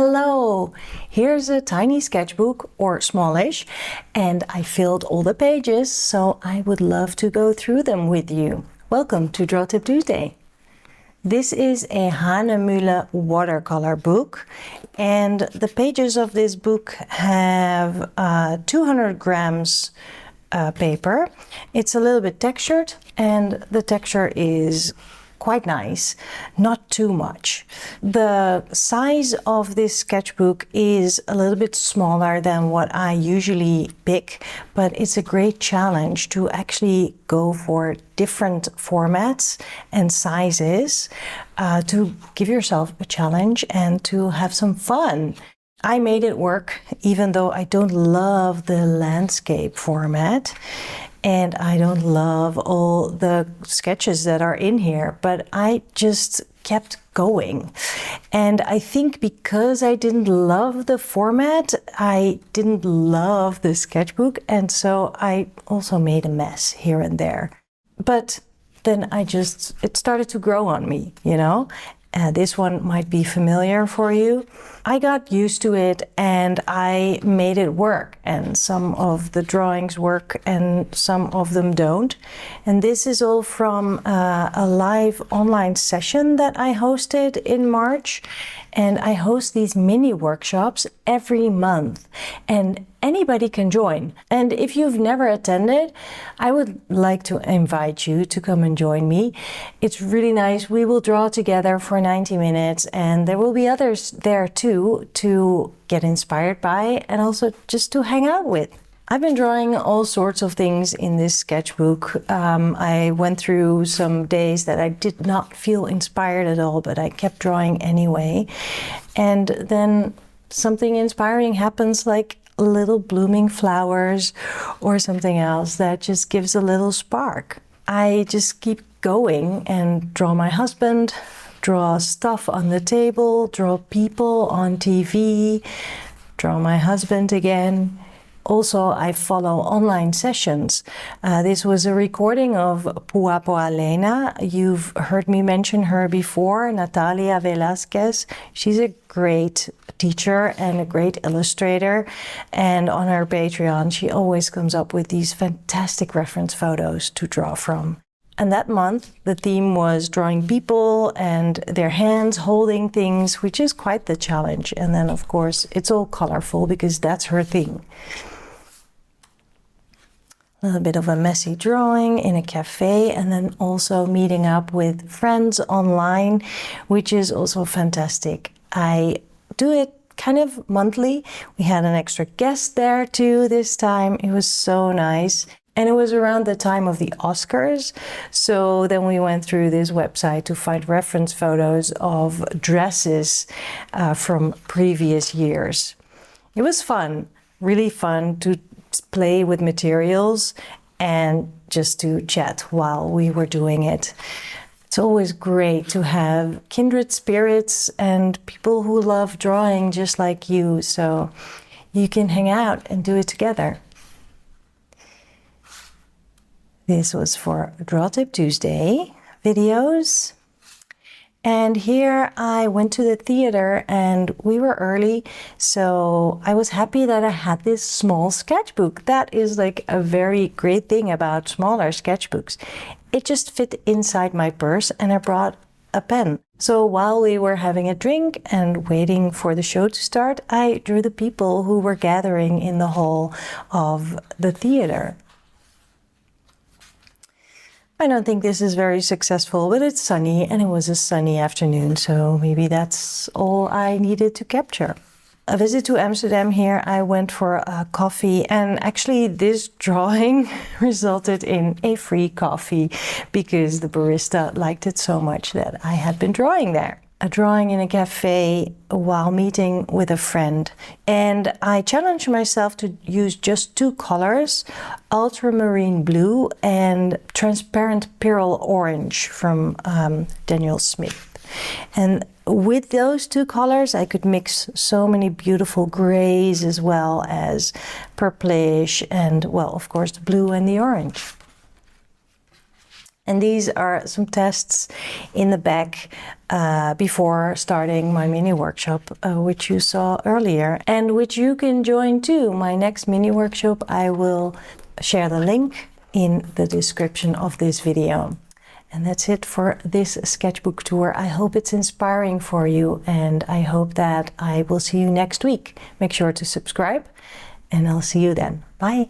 Hello! Here's a tiny sketchbook, or smallish, and I filled all the pages, so I would love to go through them with you. Welcome to Draw Tip Tuesday. This is a Hahnemühle Watercolor book, and the pages of this book have 200 grams paper. It's a little bit textured, and the texture is quite nice, not too much. The size of this sketchbook is a little bit smaller than what I usually pick, but it's a great challenge to actually go for different formats and sizes to give yourself a challenge and to have some fun. I made it work, even though I don't love the landscape format. And I don't love all the sketches that are in here, but I just kept going. And I think because I didn't love the format, I didn't love the sketchbook, and so I also made a mess here and there. But then it started to grow on me, you know? This one might be familiar for you. I got used to it and I made it work, and some of the drawings work and some of them don't. And this is all from a live online session that I hosted in March, and I host these mini workshops every month, and anybody can join. And if you've never attended, I would like to invite you to come and join me. It's really nice. We will draw together for 90 minutes, and there will be others there too to get inspired by and also just to hang out with. I've been drawing all sorts of things in this sketchbook. I went through some days that I did not feel inspired at all, but I kept drawing anyway. And then something inspiring happens, like little blooming flowers or something else that just gives a little spark. I just keep going and draw my husband, draw stuff on the table, draw people on TV, draw my husband again. Also, I follow online sessions. This was a recording of Puapo Elena. You've heard me mention her before, Natalia Velasquez. She's a great teacher and a great illustrator. And on her Patreon, she always comes up with these fantastic reference photos to draw from. And that month, the theme was drawing people and their hands holding things, which is quite the challenge. And then, of course, it's all colorful because that's her thing. A little bit of a messy drawing in a cafe, and then also meeting up with friends online, which is also fantastic. I do it kind of monthly. We had an extra guest there too this time. It was so nice. And it was around the time of the Oscars. So then we went through this website to find reference photos of dresses from previous years. It was fun, really fun to play with materials and just to chat while we were doing it. It's always great to have kindred spirits and people who love drawing just like you, so you can hang out and do it together. This was for Draw Tip Tuesday videos. And here I went to the theater and we were early, so I was happy that I had this small sketchbook. That is like a very great thing about smaller sketchbooks. It just fit inside my purse and I brought a pen. So while we were having a drink and waiting for the show to start, I drew the people who were gathering in the hall of the theater. I don't think this is very successful, but it's sunny and it was a sunny afternoon, so maybe that's all I needed to capture. A visit to Amsterdam here, I went for a coffee, and actually this drawing resulted in a free coffee because the barista liked it so much that I had been drawing there. A drawing in a cafe while meeting with a friend. And I challenged myself to use just two colors, ultramarine blue and transparent pearl orange from Daniel Smith. And with those two colors, I could mix so many beautiful grays as well as purplish and, well, of course, the blue and the orange. And these are some tests in the back before starting my mini workshop, which you saw earlier, and which you can join too. My next mini workshop, I will share the link in the description of this video. And that's it for this sketchbook tour. I hope it's inspiring for you, and I hope that I will see you next week. Make sure to subscribe, and I'll see you then. Bye.